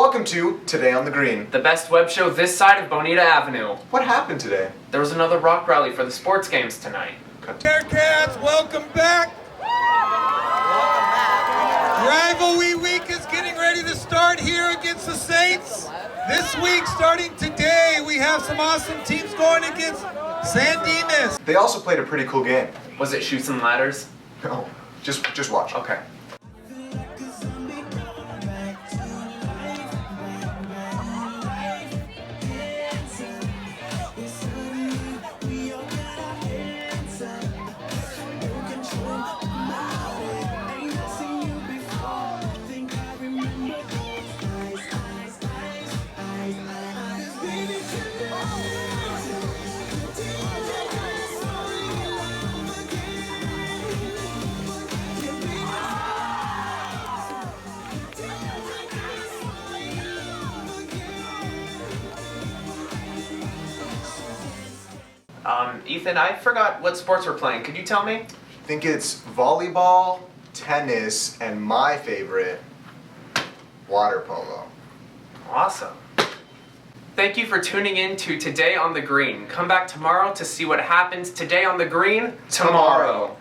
Welcome to Today on the Green, the best web show this side of Bonita Avenue. What happened today? There was another rock rally for the sports games tonight. Bearcats, welcome back! Rivalry week is getting ready to start here against the Saints. This week, starting today, we have some awesome teams going against San Dimas. They also played a pretty cool game. Was it Chutes and Ladders? No, just watch. Okay. Ethan, I forgot what sports we're playing. Could you tell me? I think it's volleyball, tennis, and my favorite, water polo. Awesome. Thank you for tuning in to Today on the Green. Come back tomorrow to see what happens today on the green tomorrow.